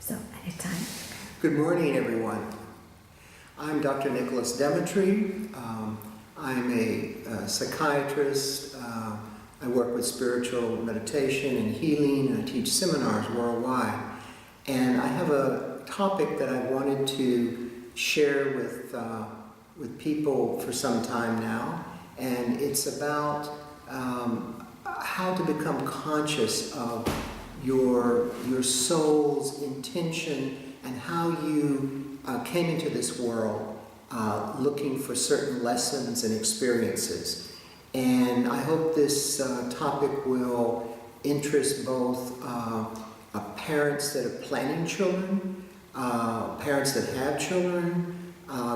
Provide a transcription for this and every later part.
So, anytime. Good morning, everyone. I'm Dr. Nicholas Demetri. I'm a psychiatrist. I work with spiritual meditation and healing, and I teach seminars worldwide. And I have a topic that I wanted to share with people for some time now, and it's about how to become conscious of your soul's intention and how you came into this world looking for certain lessons and experiences. And I hope this topic will interest both parents that are planning children, parents that have children,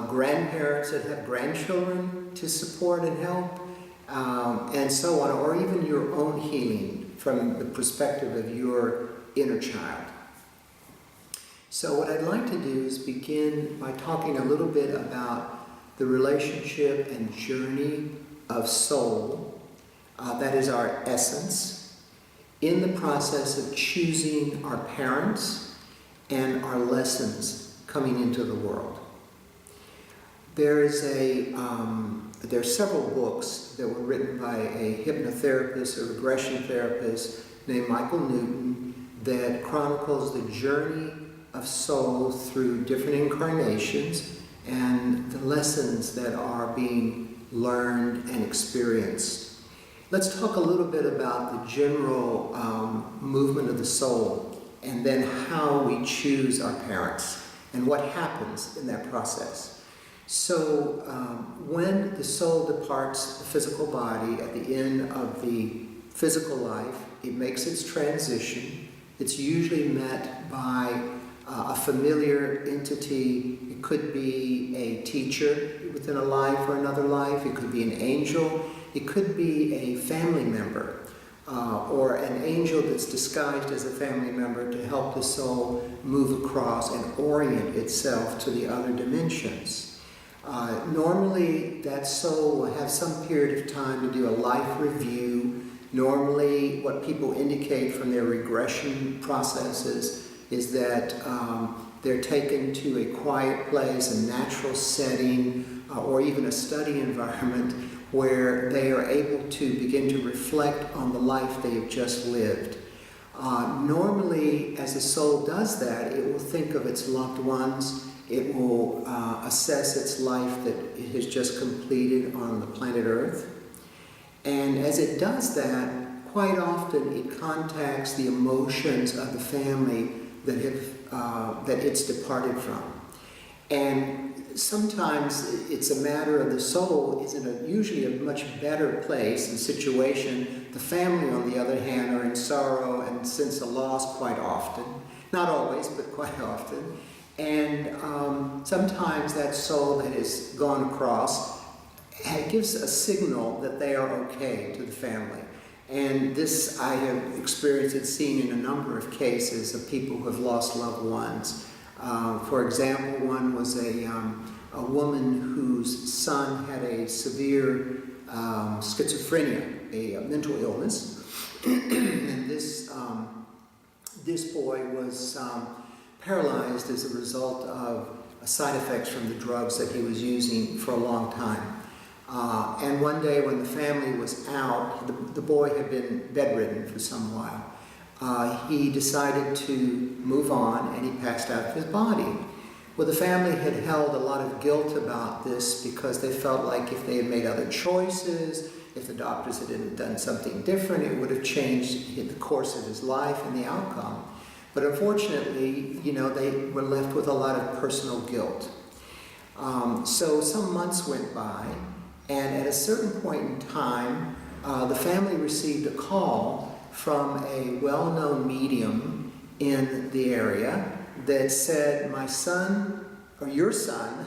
grandparents that have grandchildren to support and help, and so on, or even your own healing from the perspective of your inner child. So what I'd like to do is begin by talking a little bit about the relationship and journey of soul, that is our essence, in the process of choosing our parents and our lessons coming into the world. There are several books that were written by a hypnotherapist, a regression therapist named Michael Newton that chronicles the journey of soul through different incarnations and the lessons that are being learned and experienced. Let's talk a little bit about the general movement of the soul and then how we choose our parents and what happens in that process. So when the soul departs the physical body at the end of the physical life, it makes its transition. It's usually met by a familiar entity. It could be a teacher within a life or another life. It could be an angel. It could be a family member or an angel that's disguised as a family member to help the soul move across and orient itself to the other dimensions. Normally, that soul will have some period of time to do a life review. Normally, what people indicate from their regression processes is that they're taken to a quiet place, a natural setting, or even a study environment where they are able to begin to reflect on the life they have just lived. Normally, as the soul does that, it will think of its loved ones. It will assess its life that it has just completed on the planet Earth. And as it does that, quite often it contacts the emotions of the family that it's departed from. And sometimes it's a matter of the soul is in usually a much better place and situation. The family, on the other hand, are in sorrow and sense a loss quite often. Not always, but quite often. And sometimes that soul that has gone across gives a signal that they are okay to the family. And this I have experienced and seen in a number of cases of people who have lost loved ones. For example, one was a woman whose son had a severe schizophrenia, a mental illness. And this boy was paralyzed as a result of side effects from the drugs that he was using for a long time. And one day when the family was out, the boy had been bedridden for some while. He decided to move on and he passed out of his body. Well, the family had held a lot of guilt about this because they felt like if they had made other choices, if the doctors had done something different, it would have changed the course of his life and the outcome. But unfortunately, they were left with a lot of personal guilt. So some months went by, and at a certain point in time, the family received a call from a well-known medium in the area that said, my son, or your son,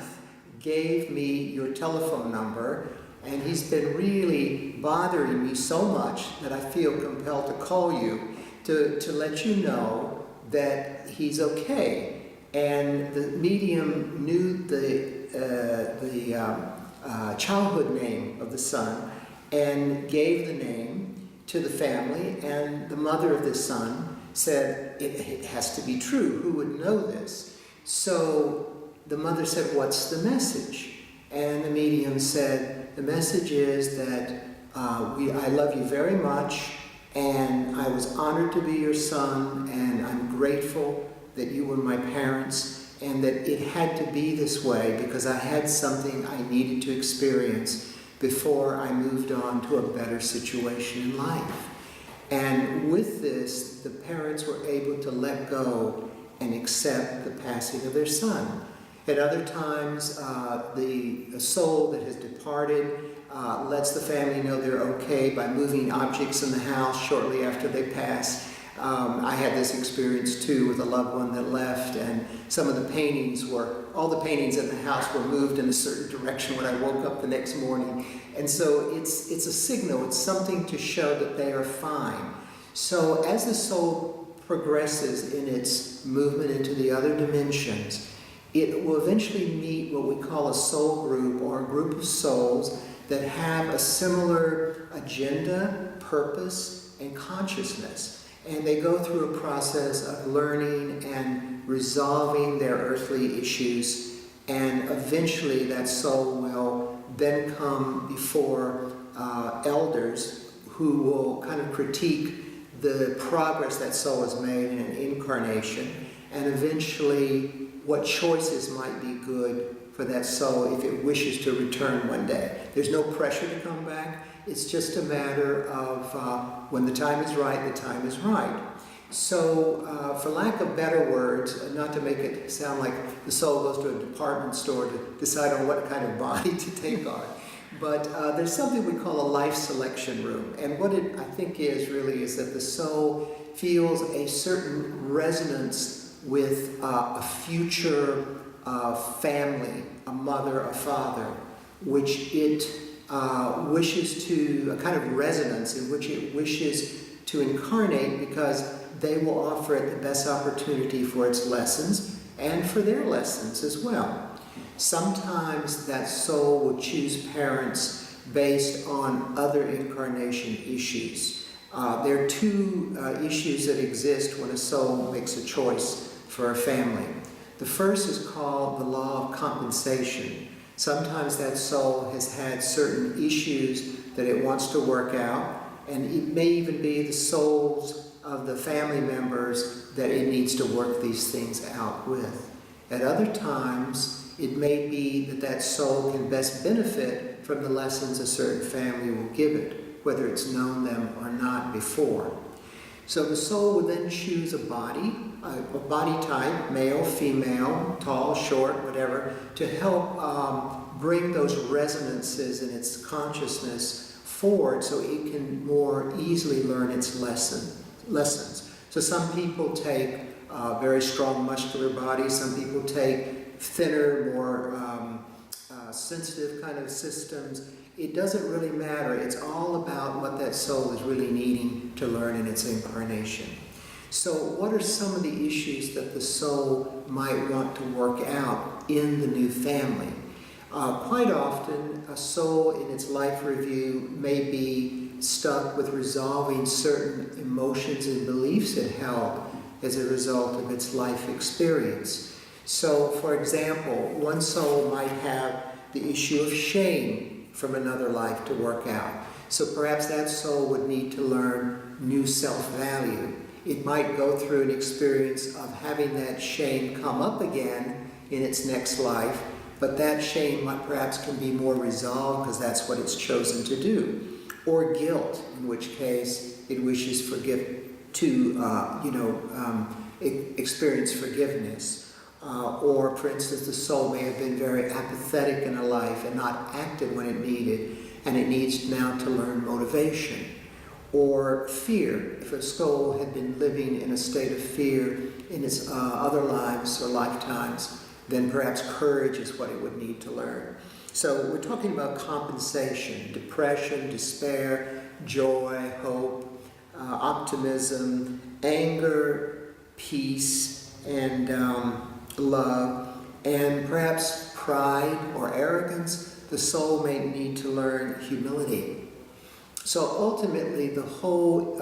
gave me your telephone number, and he's been really bothering me so much that I feel compelled to call you to let you know that he's okay. And the medium knew the childhood name of the son and gave the name to the family, and the mother of the son said, it has to be true. Who would know this? So the mother said, what's the message? And the medium said, the message is that I love you very much, and I was honored to be your son, and I'm grateful that you were my parents, and that it had to be this way because I had something I needed to experience before I moved on to a better situation in life. And with this, the parents were able to let go and accept the passing of their son. At other times, the soul that has departed lets the family know they're okay by moving objects in the house shortly after they pass. I had this experience too with a loved one that left, and some of the paintings all the paintings in the house were moved in a certain direction when I woke up the next morning. And so it's a signal, it's something to show that they are fine. So as the soul progresses in its movement into the other dimensions, it will eventually meet what we call a soul group, or a group of souls that have a similar agenda, purpose, and consciousness. And they go through a process of learning and resolving their earthly issues, and eventually that soul will then come before elders who will kind of critique the progress that soul has made in an incarnation, and eventually what choices might be good for that soul if it wishes to return one day. There's no pressure to come back. It's just a matter of when the time is right, the time is right. So for lack of better words, not to make it sound like the soul goes to a department store to decide on what kind of body to take on, but there's something we call a life selection room. And what it, I think, is that the soul feels a certain resonance with a future family, a mother, a father, which it wishes to, a kind of resonance in which it wishes to incarnate, because they will offer it the best opportunity for its lessons and for their lessons as well. Sometimes that soul will choose parents based on other incarnation issues. There are two issues that exist when a soul makes a choice for a family. The first is called the law of compensation. Sometimes that soul has had certain issues that it wants to work out, and it may even be the souls of the family members that it needs to work these things out with. At other times, it may be that that soul can best benefit from the lessons a certain family will give it, whether it's known them or not before. So the soul would then choose a body type, male, female, tall, short, whatever, to help bring those resonances in its consciousness forward so it can more easily learn its lessons. So some people take very strong muscular bodies, some people take thinner, more sensitive kind of systems. It doesn't really matter. It's all about what that soul is really needing to learn in its incarnation. So what are some of the issues that the soul might want to work out in the new family? Quite often, a soul in its life review may be stuck with resolving certain emotions and beliefs it held as a result of its life experience. So, for example, one soul might have the issue of shame from another life to work out. So perhaps that soul would need to learn new self-value. It might go through an experience of having that shame come up again in its next life, but that shame perhaps can be more resolved because that's what it's chosen to do. Or guilt, in which case it wishes experience forgiveness. Or, for instance, the soul may have been very apathetic in a life and not acted when it needed, and it needs now to learn motivation. Or fear. If a soul had been living in a state of fear in its other lives or lifetimes, then perhaps courage is what it would need to learn. So we're talking about compensation, depression, despair, joy, hope, optimism, anger, peace, and love, and perhaps pride or arrogance. The soul may need to learn humility. So ultimately, the whole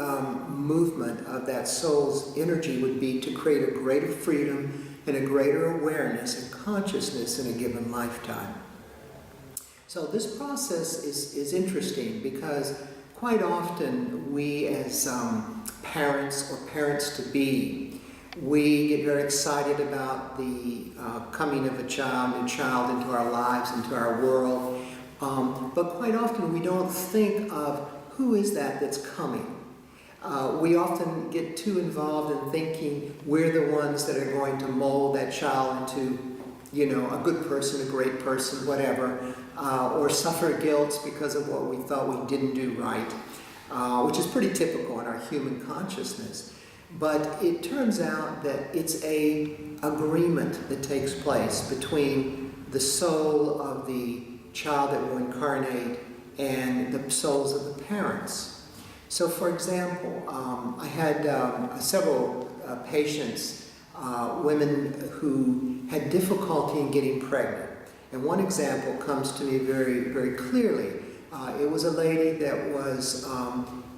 movement of that soul's energy would be to create a greater freedom and a greater awareness and consciousness in a given lifetime. So this process is interesting because quite often we as parents or parents-to-be, we get very excited about the coming of a new child into our lives, into our world. But quite often we don't think of who is that that's coming. We often get too involved in thinking we're the ones that are going to mold that child into, a good person, a great person, whatever, or suffer guilt because of what we thought we didn't do right, which is pretty typical in our human consciousness. But it turns out that it's an agreement that takes place between the soul of the child that will incarnate and the souls of the parents. So for example, I had several patients, women who had difficulty in getting pregnant. And one example comes to me very, very clearly. It was a lady that was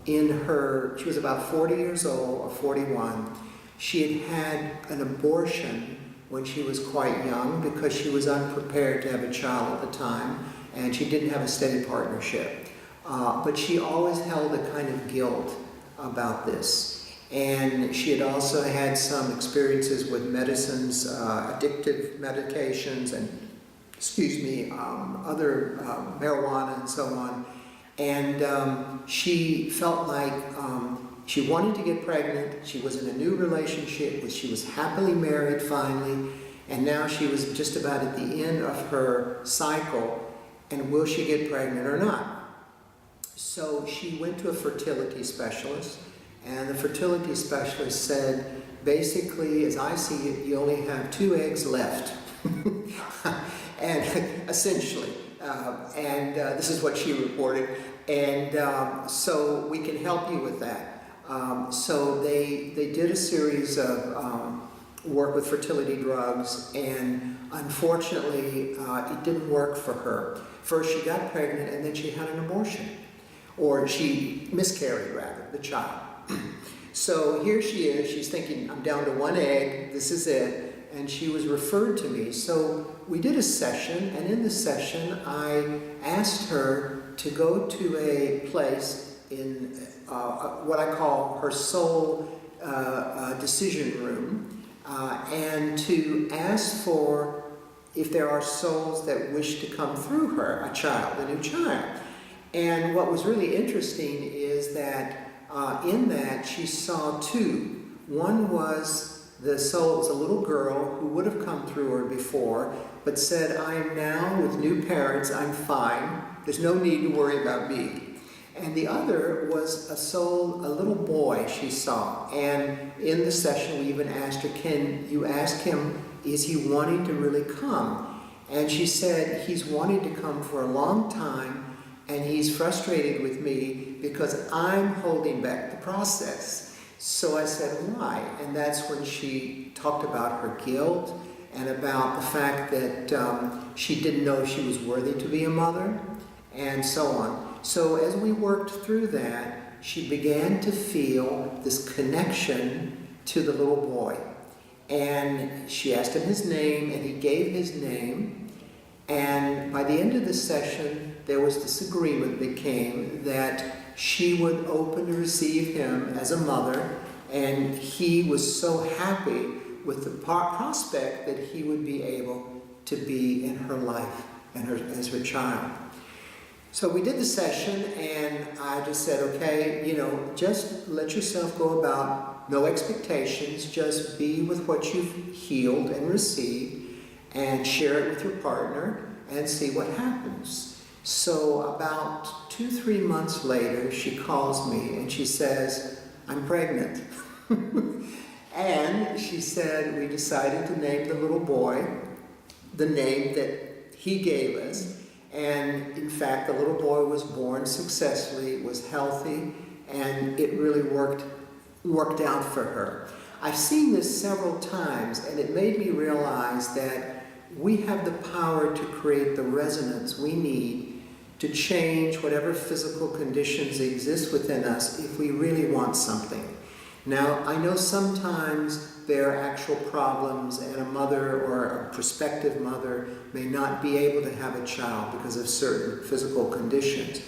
she was about 40 years old or 41. She had had an abortion when she was quite young because she was unprepared to have a child at the time, and she didn't have a steady partnership. But she always held a kind of guilt about this. And she had also had some experiences with medicines, addictive medications, and other marijuana and so on. And she felt like she wanted to get pregnant. She was in a new relationship. She was happily married finally. And now she was just about at the end of her cycle. And will she get pregnant or not? So she went to a fertility specialist. And the fertility specialist said, basically, as I see it, you only have 2 eggs left. And essentially, this is what she reported, and so we can help you with that. So they did a series of work with fertility drugs, and unfortunately, it didn't work for her. First, she got pregnant, and then she had an abortion, or she miscarried, rather, the child. So here she is. She's thinking, I'm down to 1 egg. This is it. And she was referred to me. So we did a session, and in the session I asked her to go to a place in what I call her soul decision room, and to ask for if there are souls that wish to come through her, a new child. And what was really interesting is that in that she saw 2. One was the soul was a little girl who would have come through her before, but said, I am now with new parents, I'm fine, there's no need to worry about me. And the other was a soul, a little boy she saw. And in the session we even asked her, can you ask him, is he wanting to really come? And she said, he's wanting to come for a long time, and he's frustrated with me because I'm holding back the process. So I said, why? And that's when she talked about her guilt and about the fact that she didn't know she was worthy to be a mother, and so on. So as we worked through that, she began to feel this connection to the little boy. And she asked him his name, and he gave his name. And by the end of the session, there was this agreement that came that she would open to receive him as a mother, and he was so happy with the prospect that he would be able to be in her life and as her child. So we did the session, and I just said, okay, just let yourself go about, no expectations, just be with what you've healed and received, and share it with your partner, and see what happens. So about 2-3 months later, she calls me and she says, I'm pregnant. And she said, we decided to name the little boy the name that he gave us. And in fact, the little boy was born successfully, was healthy, and it really worked out for her. I've seen this several times, and it made me realize that we have the power to create the resonance we need to change whatever physical conditions exist within us if we really want something. Now, I know sometimes there are actual problems and a mother or a prospective mother may not be able to have a child because of certain physical conditions.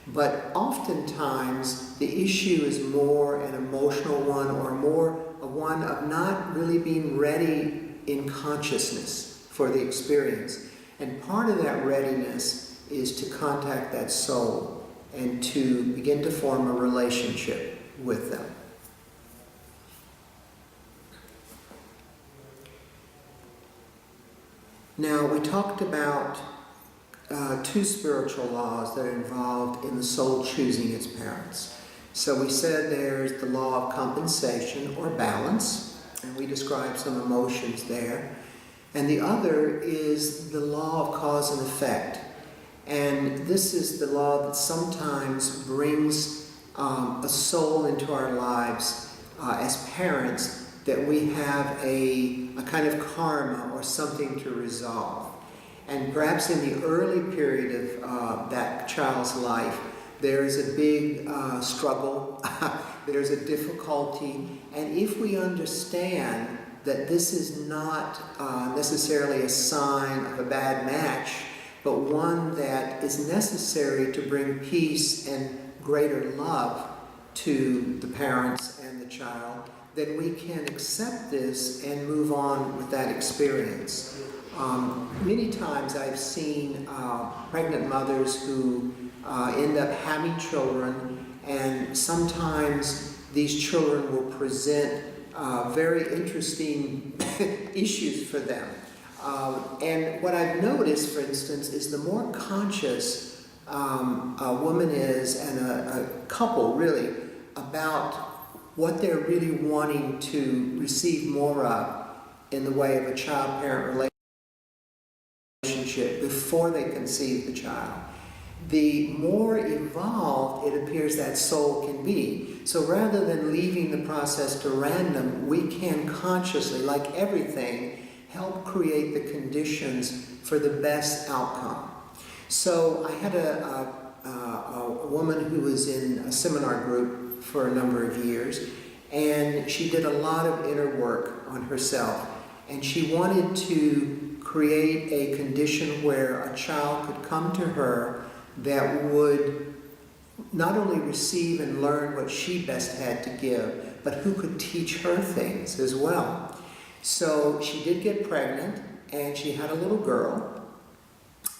But oftentimes the issue is more an emotional one, or more one of not really being ready in consciousness for the experience. And part of that readiness is to contact that soul and to begin to form a relationship with them. Now, we talked about two spiritual laws that are involved in the soul choosing its parents. So we said there's the law of compensation or balance, and we described some emotions there. And the other is the law of cause and effect. And this is the law that sometimes brings a soul into our lives as parents, that we have a kind of karma or something to resolve. And perhaps in the early period of that child's life, there is a big struggle, there's a difficulty, and if we understand that this is not necessarily a sign of a bad match, but one that is necessary to bring peace and greater love to the parents and the child, then we can accept this and move on with that experience. Many times I've seen pregnant mothers who end up having children, and sometimes these children will present very interesting issues for them. And what I've noticed, for instance, is the more conscious a woman is, and a couple really, about what they're really wanting to receive more of in the way of a child-parent relationship before they conceive the child, the more evolved it appears that soul can be. So rather than leaving the process to random, we can consciously, like everything, help create the conditions for the best outcome. So I had a woman who was in a seminar group for a number of years, and she did a lot of inner work on herself, and she wanted to create a condition where a child could come to her that would not only receive and learn what she best had to give, but who could teach her things as well. So she did get pregnant, and she had a little girl,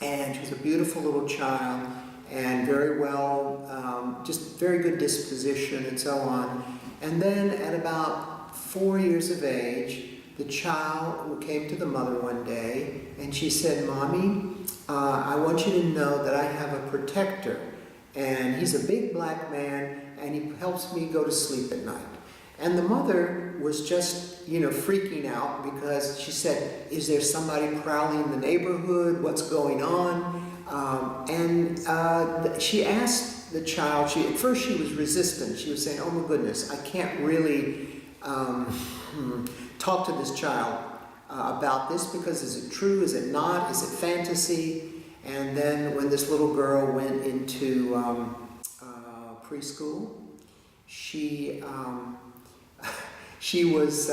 and she was a beautiful little child, and very well, just very good disposition and so on. And then at about 4 years of age, the child came to the mother one day, and she said, "Mommy, I want you to know that I have a protector, and he's a big black man, and he helps me go to sleep at night." And the mother was just, freaking out, because she said, "Is there somebody prowling the neighborhood? What's going on?" She asked the child, at first she was resistant. She was saying, "Oh my goodness, I can't really talk to this child about this, because is it true, is it not, is it fantasy?" And then when this little girl went into preschool, she was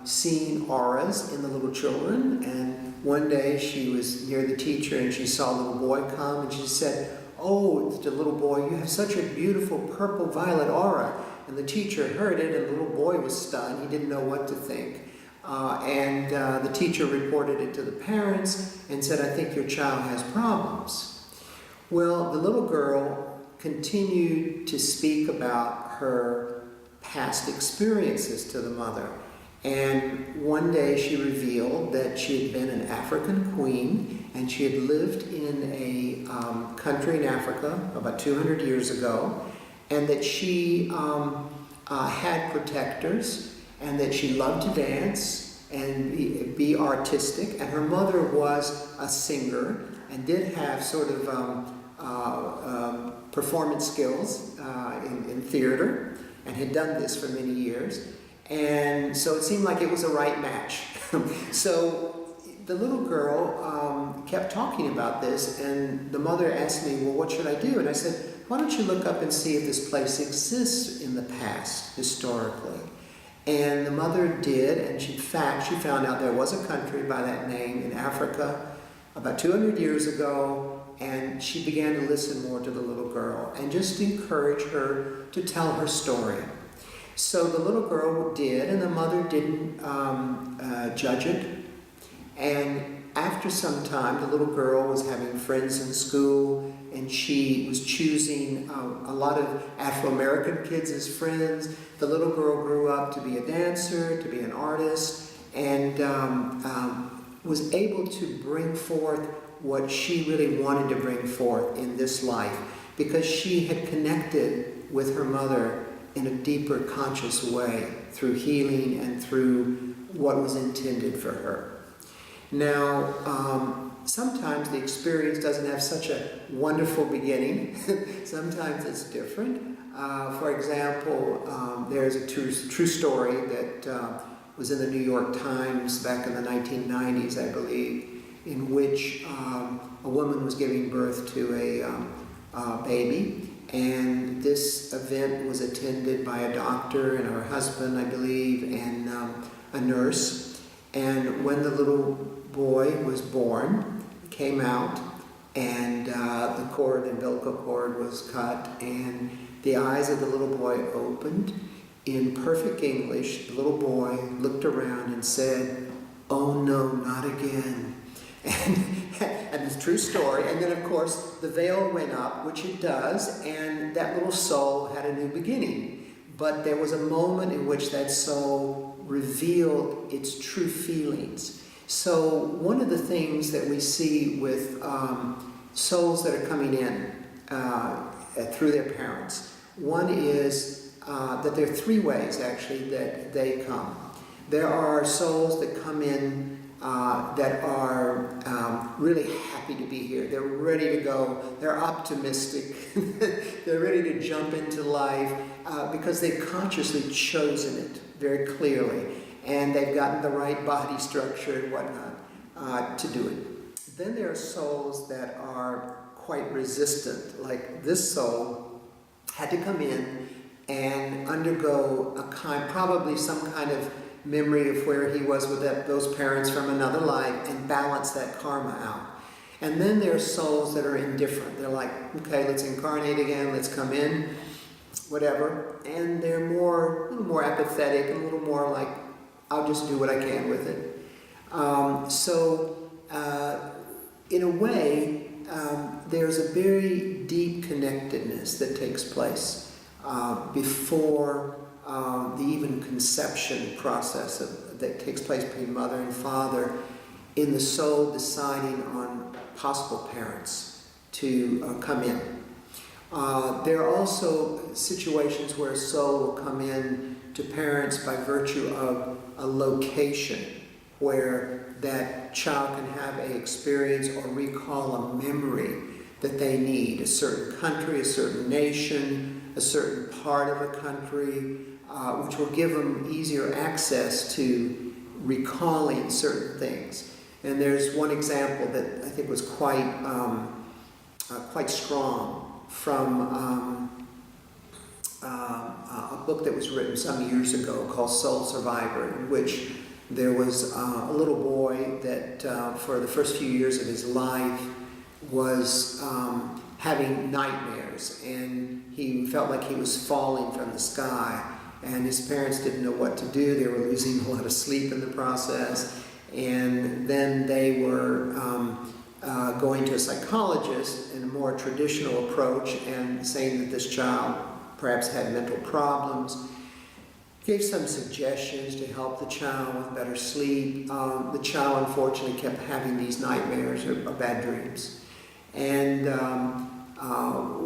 seeing auras in the little children, and one day she was near the teacher and she saw a little boy come, and she said, "Oh, the little boy, you have such a beautiful purple-violet aura." And the teacher heard it, and the little boy was stunned. He didn't know what to think. The teacher reported it to the parents and said, "I think your child has problems." Well, the little girl continued to speak about her past experiences to the mother. And one day she revealed that she had been an African queen, and she had lived in a country in Africa about 200 years ago, and that she had protectors, and that she loved to dance and be artistic. And her mother was a singer and did have sort of performance skills in theater, and had done this for many years. And so it seemed like it was a right match. So the little girl kept talking about this, and the mother asked me, well, what should I do? And I said, why don't you look up and see if this place exists in the past, historically? And the mother did, and in fact, she found out there was a country by that name in Africa about 200 years ago, and she began to listen more to the little girl and just encourage her to tell her story. So the little girl did, and the mother didn't judge it. And after some time, the little girl was having friends in school, and she was choosing a lot of Afro-American kids as friends. The little girl grew up to be a dancer, to be an artist, and was able to bring forth what she really wanted to bring forth in this life, because she had connected with her mother in a deeper conscious way through healing and through what was intended for her. Now, sometimes the experience doesn't have such a wonderful beginning. Sometimes it's different. For example, there's a true story that was in the New York Times back in the 1990s, I believe, in which a woman was giving birth to a baby. And this event was attended by a doctor and her husband, I believe, and a nurse. And when the little boy was born, came out, and the umbilical cord was cut, and the eyes of the little boy opened. In perfect English, the little boy looked around and said, "Oh no, not again." And it's a true story. And then, of course, the veil went up, which it does, and that little soul had a new beginning. But there was a moment in which that soul revealed its true feelings. So one of the things that we see with souls that are coming in through their parents, one is that there are three ways, actually, that they come. There are souls that come in that are really happy to be here. They're ready to go. They're optimistic. They're ready to jump into life because they've consciously chosen it very clearly. And they've gotten the right body structure and whatnot to do it. Then there are souls that are quite resistant. Like this soul had to come in and undergo probably some kind of memory of where he was with those parents from another life and balance that karma out. And then there are souls that are indifferent. They're like, okay, let's incarnate again, let's come in, whatever. And they're a little more apathetic, a little more like, I'll just do what I can with it. In a way, there's a very deep connectedness that takes place before the even conception process that takes place between mother and father, in the soul deciding on possible parents to come in. There are also situations where a soul will come in to parents by virtue of a location where that child can have an experience or recall a memory that they need, a certain country, a certain nation, a certain part of a country, which will give them easier access to recalling certain things. And there's one example that I think was quite strong from a book that was written some years ago called Soul Survivor, in which there was a little boy that for the first few years of his life was having nightmares, and he felt like he was falling from the sky, and his parents didn't know what to do. They were losing a lot of sleep in the process, and then they were going to a psychologist in a more traditional approach and saying that this child perhaps had mental problems. Gave some suggestions to help the child with better sleep. The child unfortunately kept having these nightmares or bad dreams. And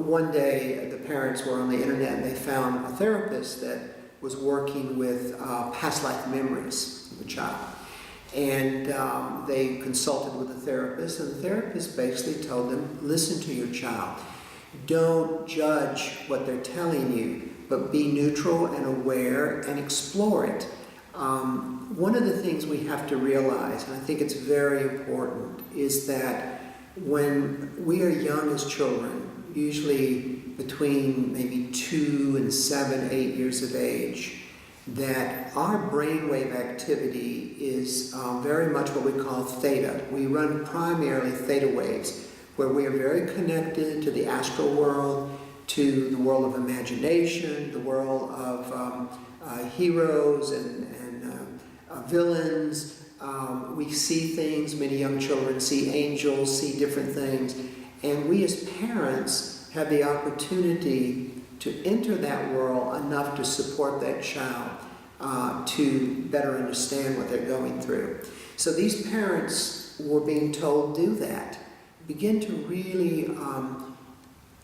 one day the parents were on the internet and they found a therapist that was working with past life memories of the child. And they consulted with the therapist, and the therapist basically told them, listen to your child. Don't judge what they're telling you, but be neutral and aware and explore it. One of the things we have to realize, and I think it's very important, is that when we are young as children, usually between maybe 2 and 7, 8 years of age, that our brainwave activity is very much what we call theta. We run primarily theta waves, where we are very connected to the astral world, to the world of imagination, the world of heroes and villains. We see things, many young children see angels, see different things, and we as parents have the opportunity to enter that world enough to support that child to better understand what they're going through. So these parents were being told, do that. Begin to really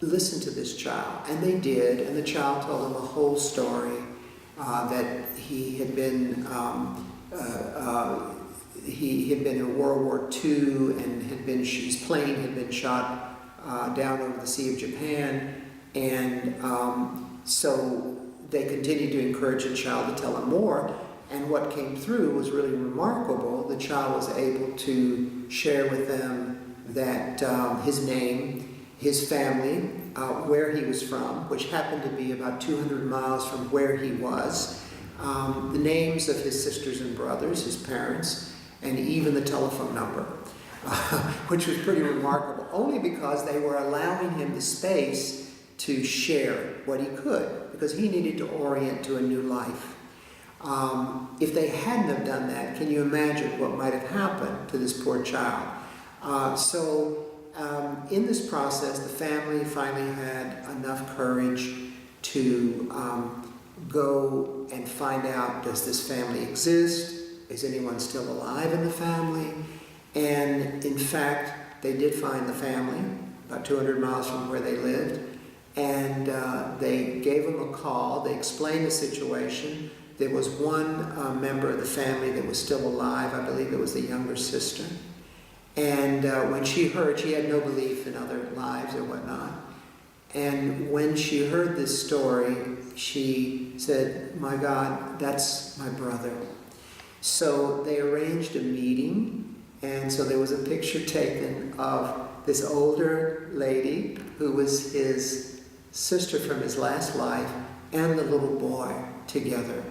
listen to this child. And they did, and the child told them a whole story that he had been in World War II, and his plane had been shot down over the Sea of Japan, and so they continued to encourage the child to tell him more, and what came through was really remarkable. The child was able to share with them that his name, his family, where he was from, which happened to be about 200 miles from where he was, the names of his sisters and brothers, his parents, and even the telephone number, which was pretty remarkable, only because they were allowing him the space to share what he could, because he needed to orient to a new life. If they hadn't have done that, can you imagine what might have happened to this poor child? In this process, the family finally had enough courage to go and find out, does this family exist? Is anyone still alive in the family? And in fact, they did find the family, about 200 miles from where they lived, and they gave them a call. They explained the situation. There was one member of the family that was still alive. I believe it was the younger sister. And when she heard, she had no belief in other lives or whatnot. And when she heard this story, she said, my God, that's my brother. So they arranged a meeting, and so there was a picture taken of this older lady who was his sister from his last life and the little boy together.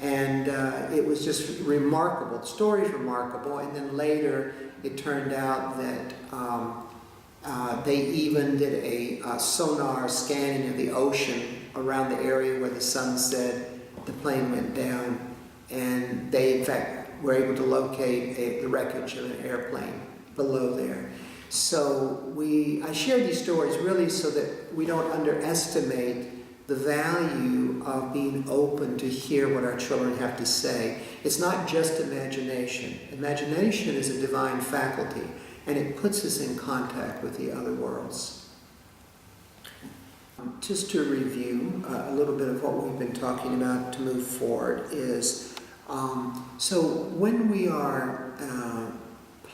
And it was just remarkable. The story is remarkable. And then later it turned out that they even did a sonar scanning of the ocean around the area where the sun set. The plane went down, and they in fact were able to locate the wreckage of an airplane below there. So I share these stories really so that we don't underestimate the value of being open to hear what our children have to say. It's not just imagination. Imagination is a divine faculty, and it puts us in contact with the other worlds. Just to review a little bit of what we've been talking about to move forward is, so when we are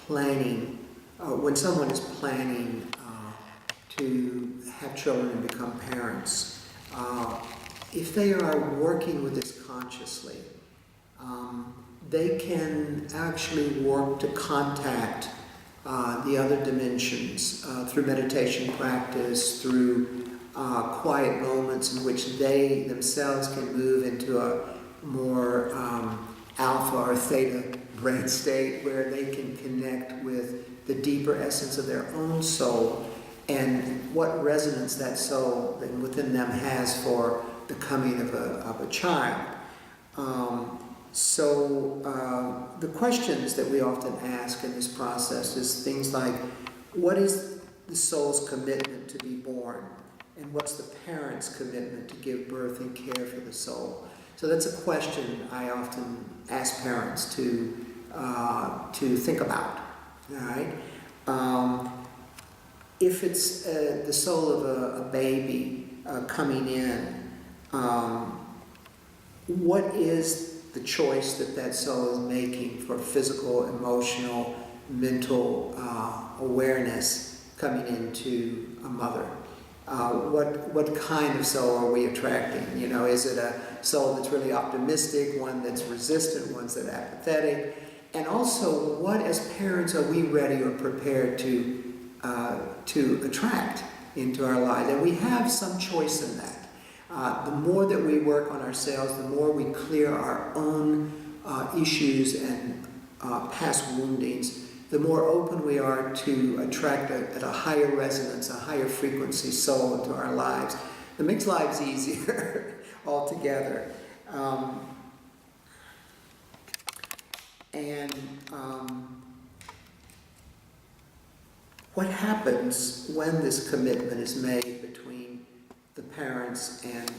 planning, when someone is planning to have children and become parents, if they are working with this consciously, they can actually work to contact the other dimensions through meditation practice, through quiet moments in which they themselves can move into a more alpha or theta brain state, where they can connect with the deeper essence of their own soul and what resonance that soul within them has for the coming of a child. The questions that we often ask in this process is things like, what is the soul's commitment to be born? And what's the parent's commitment to give birth and care for the soul? So that's a question I often ask parents to think about. All right. If it's the soul of a baby coming in, what is the choice that soul is making for physical, emotional, mental awareness coming into a mother? What kind of soul are we attracting? You know, is it soul that's really optimistic, one that's resistant, ones that are apathetic. And also, what as parents are we ready or prepared to attract into our lives? And we have some choice in that. The more that we work on ourselves, the more we clear our own issues and past woundings, the more open we are to attract at a higher resonance, a higher frequency soul into our lives. It makes lives easier altogether. What happens when this commitment is made between the parents and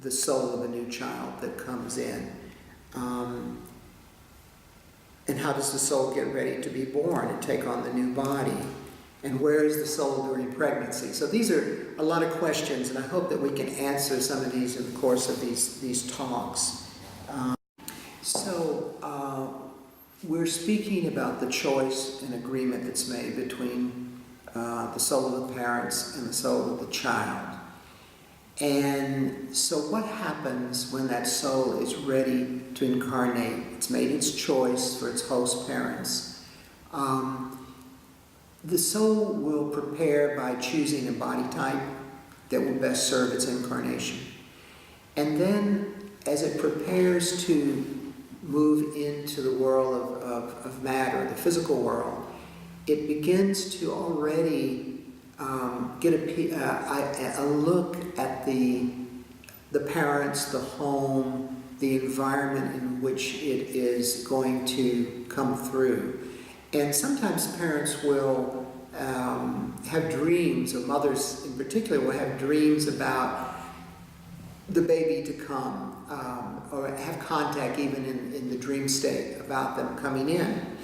the soul of a new child that comes in? And how does the soul get ready to be born and take on the new body? And where is the soul during pregnancy? So these are a lot of questions, and I hope that we can answer some of these in the course of these talks. We're speaking about the choice and agreement that's made between the soul of the parents and the soul of the child. And so what happens when that soul is ready to incarnate? It's made its choice for its host parents. The soul will prepare by choosing a body type that will best serve its incarnation. And then as it prepares to move into the world of matter, the physical world, it begins to already get a look at the parents, the home, the environment in which it is going to come through. And sometimes parents will have dreams, or mothers in particular will have dreams about the baby to come, or have contact even in the dream state about them coming in.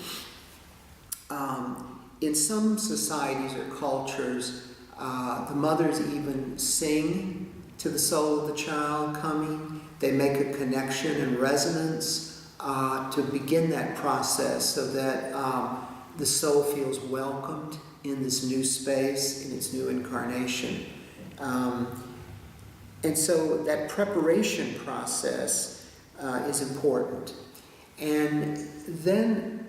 In some societies or cultures, the mothers even sing to the soul of the child coming. They make a connection and resonance to begin that process so that the soul feels welcomed in this new space, in its new incarnation. And so that preparation process is important. And then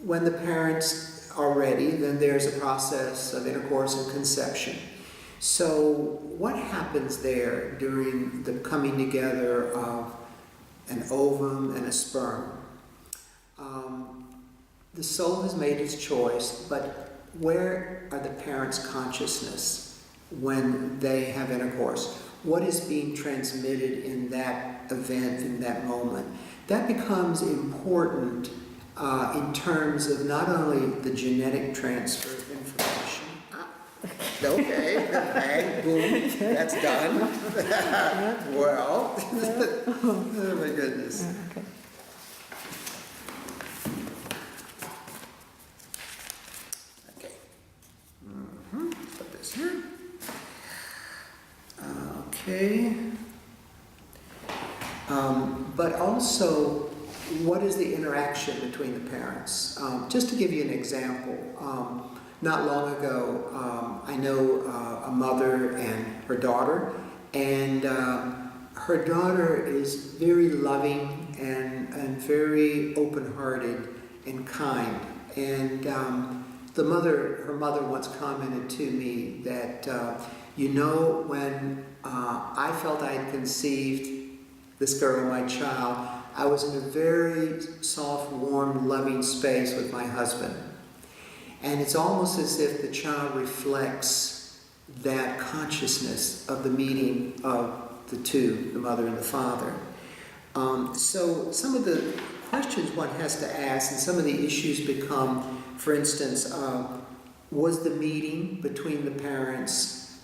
when the parents are ready, then there's a process of intercourse and conception. So what happens there during the coming together of an ovum and a sperm? The soul has made its choice, but where are the parents' consciousness when they have intercourse? What is being transmitted in that event, in that moment? That becomes important in terms of not only the genetic transfer of information. Okay, bang, boom, that's done. Well, oh my goodness. Okay. Okay. Put this here. Okay. But also, what is the interaction between the parents? Just to give you an example, not long ago, I know a mother and her daughter, and her daughter is very loving and very open-hearted and kind. And her mother once commented to me that, when I felt I had conceived this girl, my child, I was in a very soft, warm, loving space with my husband. And it's almost as if the child reflects that consciousness of the meeting of the two, the mother and the father. So some of the questions one has to ask, and some of the issues become, for instance, was the meeting between the parents,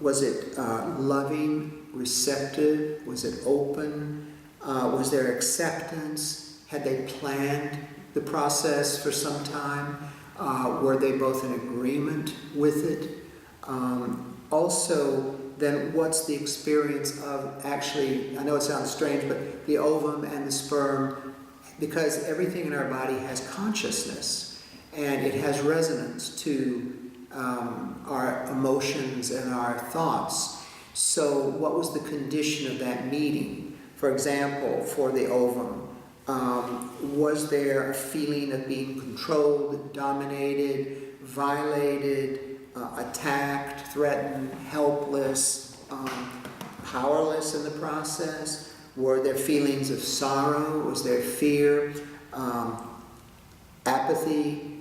was it loving, receptive? Was it open? Was there acceptance? Had they planned the process for some time? Were they both in agreement with it? Also, then what's the experience of actually, I know it sounds strange, but the ovum and the sperm, because everything in our body has consciousness and it has resonance to our emotions and our thoughts. So what was the condition of that meeting? For example, for the ovum, was there a feeling of being controlled, dominated, violated, attacked, threatened, helpless, powerless in the process? Were there feelings of sorrow? Was there fear, apathy,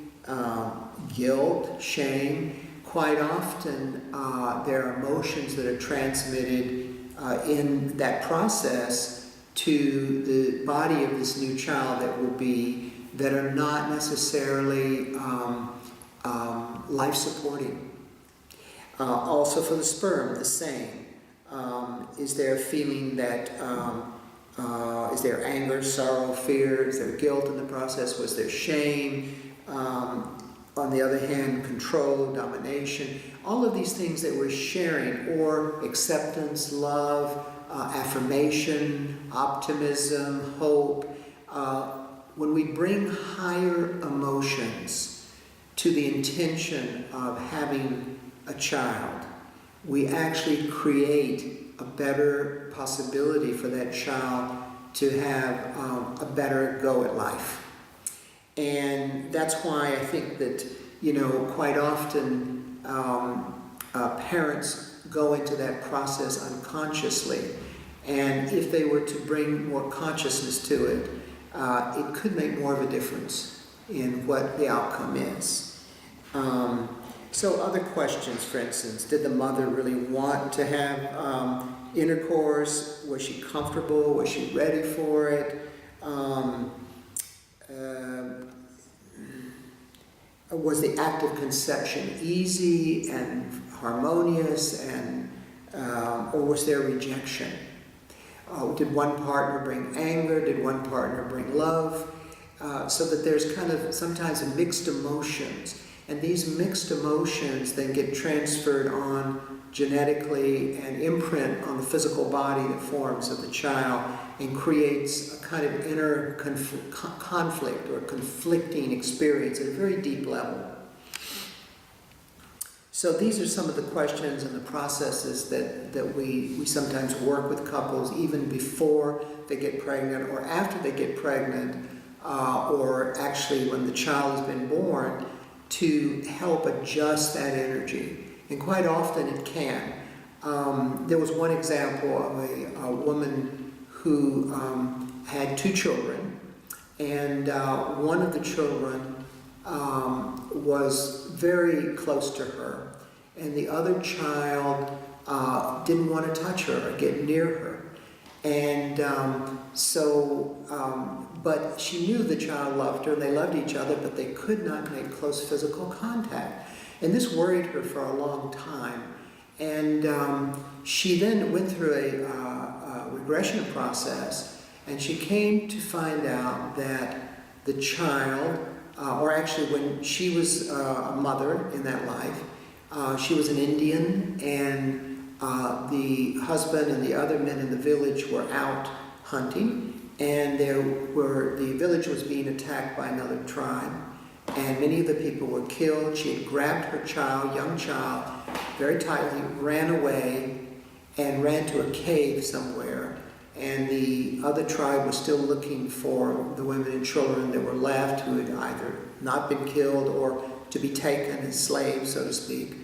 guilt, shame? Quite often, there are emotions that are transmitted in that process to the body of this new child that are not necessarily life-supporting. Also for the sperm, the same. Is there a feeling that, is there anger, sorrow, fear? Is there guilt in the process? Was there shame? On the other hand, control, domination, all of these things that we're sharing, or acceptance, love, affirmation, optimism, hope. When we bring higher emotions to the intention of having a child, we actually create a better possibility for that child to have a better go at life. And that's why I think that, quite often parents go into that process unconsciously. And if they were to bring more consciousness to it, it could make more of a difference in what the outcome is. So other questions, for instance, did the mother really want to have intercourse? Was she comfortable? Was she ready for it? Was the act of conception easy and harmonious, and or was there rejection? Did one partner bring anger? Did one partner bring love? So that there's kind of sometimes mixed emotions, and these mixed emotions then get transferred on genetically and imprint on the physical body that forms of the child, and creates a kind of inner conflict or conflicting experience at a very deep level. So these are some of the questions and the processes that we sometimes work with couples even before they get pregnant or after they get pregnant, or actually when the child has been born, to help adjust that energy. And quite often it can. There was one example of a woman who had 2 children, and one of the children was very close to her, and the other child didn't want to touch her or get near her. And but she knew the child loved her, and they loved each other, but they could not make close physical contact. And this worried her for a long time. And she then went through a regression process, and she came to find out that the child, or actually when she was a mother in that life, she was an Indian, and the husband and the other men in the village were out hunting, and the village was being attacked by another tribe, and many of the people were killed. She had grabbed her child, young child, very tightly, ran away, and ran to a cave somewhere, and the other tribe was still looking for the women and children that were left, who had either not been killed or to be taken as slaves, so to speak.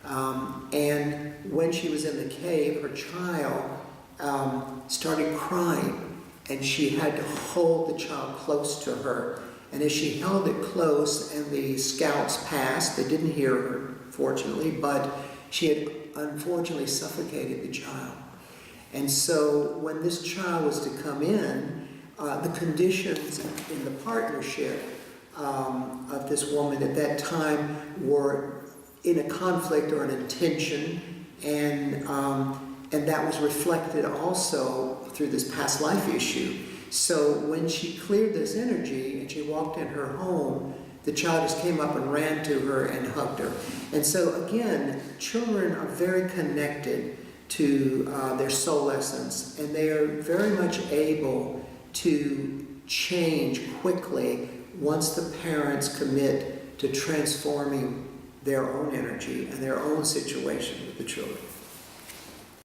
And when she was in the cave, her child started crying, and she had to hold the child close to her. And as she held it close and the scouts passed, they didn't hear her, fortunately, but she had unfortunately suffocated the child. And so when this child was to come in, the conditions in the partnership of this woman at that time were in a conflict or an intention, and that was reflected also through this past life issue. So when she cleared this energy and she walked in her home, the child just came up and ran to her and hugged her. And so again, children are very connected to their soul essence, and they are very much able to change quickly once the parents commit to transforming their own energy and their own situation with the children.